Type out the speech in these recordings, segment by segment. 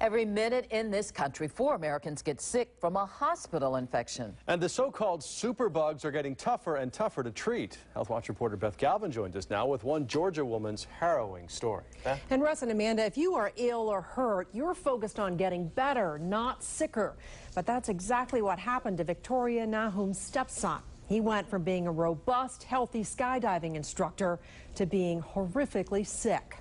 Every minute in this country, 4 Americans get sick from a hospital infection. And the so-called superbugs are getting tougher and tougher to treat. Health Watch reporter Beth Galvin joins us now with one Georgia woman's harrowing story. Beth? And Russ and Amanda, if you are ill or hurt, you're focused on getting better, not sicker. But that's exactly what happened to Victoria Nahum's stepson. He went from being a robust, healthy skydiving instructor to being horrifically sick.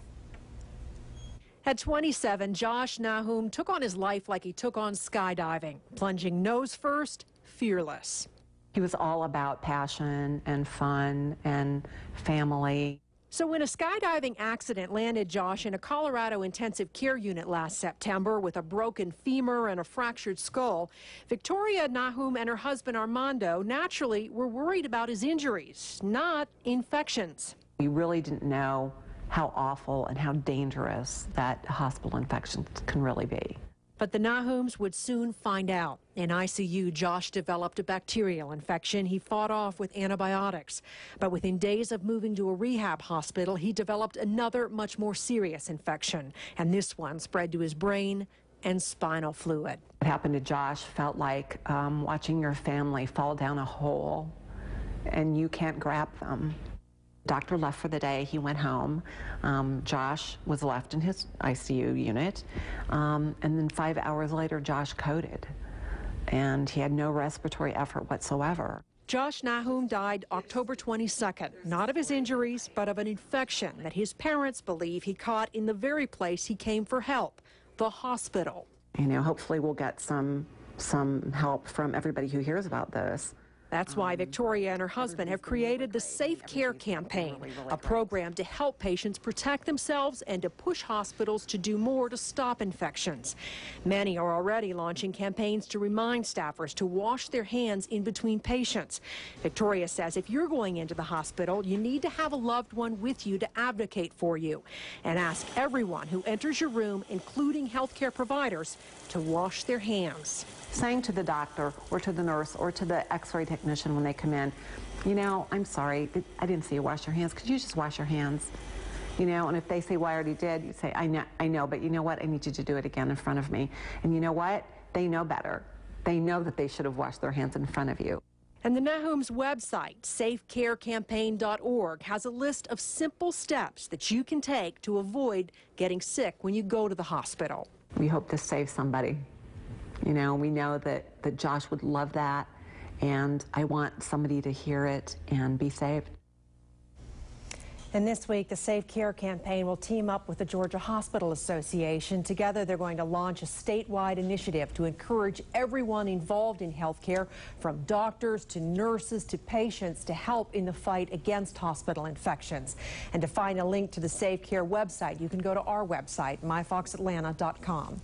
At 27, Josh Nahum took on his life like he took on skydiving, plunging nose first, fearless. He was all about passion and fun and family. So when a skydiving accident landed Josh in a Colorado intensive care unit last September with a broken femur and a fractured skull, Victoria Nahum and her husband Armando naturally were worried about his injuries, not infections. We really didn't know how awful and how dangerous that hospital infections can really be. But the Nahums would soon find out. In ICU, Josh developed a bacterial infection he fought off with antibiotics. But within days of moving to a rehab hospital, he developed another much more serious infection. And this one spread to his brain and spinal fluid. What happened to Josh felt like watching your family fall down a hole and you can't grab them. Doctor left for the day. He went home. Josh was left in his ICU unit. And then 5 hours later, Josh coded. And he had no respiratory effort whatsoever. Josh Nahum died October 22nd, not of his injuries, but of an infection that his parents believe he caught in the very place he came for help, the hospital. You know, hopefully we'll get some help from everybody who hears about this. That's why Victoria and her husband have created the Safe Care Campaign, a program to help patients protect themselves and to push hospitals to do more to stop infections. Many are already launching campaigns to remind staffers to wash their hands in between patients. Victoria says if you're going into the hospital, you need to have a loved one with you to advocate for you, and ask everyone who enters your room, including healthcare providers, to wash their hands. Saying to the doctor or to the nurse or to the x-ray technician when they come in, you know, I'm sorry, I didn't see you wash your hands. Could you just wash your hands? You know, and if they say, well, I already did, you say, I know, but you know what? I need you to do it again in front of me. And you know what? They know better. They know that they should have washed their hands in front of you. And the Nahum's website, safecarecampaign.org, has a list of simple steps that you can take to avoid getting sick when you go to the hospital. We hope this saves somebody. You know, we know that Josh would love that, and I want somebody to hear it and be saved. And this week, the Safe Care Campaign will team up with the Georgia Hospital Association. Together, they're going to launch a statewide initiative to encourage everyone involved in healthcare, from doctors to nurses to patients, to help in the fight against hospital infections. And to find a link to the Safe Care website, you can go to our website, myfoxatlanta.com.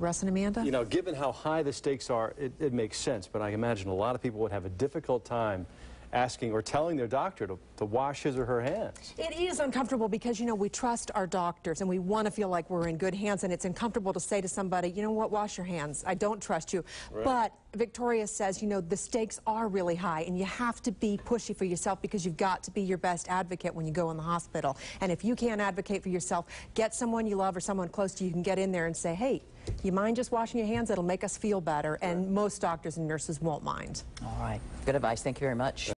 Russ and Amanda? You know, given how high the stakes are, it makes sense, but I imagine a lot of people would have a difficult time asking or telling their doctor to wash his or her hands. It is uncomfortable because, you know, we trust our doctors and we want to feel like we're in good hands, and it's uncomfortable to say to somebody, you know what, wash your hands. I don't trust you. Right. But Victoria says, you know, the stakes are really high and you have to be pushy for yourself because you've got to be your best advocate when you go in the hospital. And if you can't advocate for yourself, get someone you love or someone close to you. You can get in there and say, hey, you mind just washing your hands? It'll make us feel better. And most doctors and nurses won't mind. All right. Good advice. Thank you very much.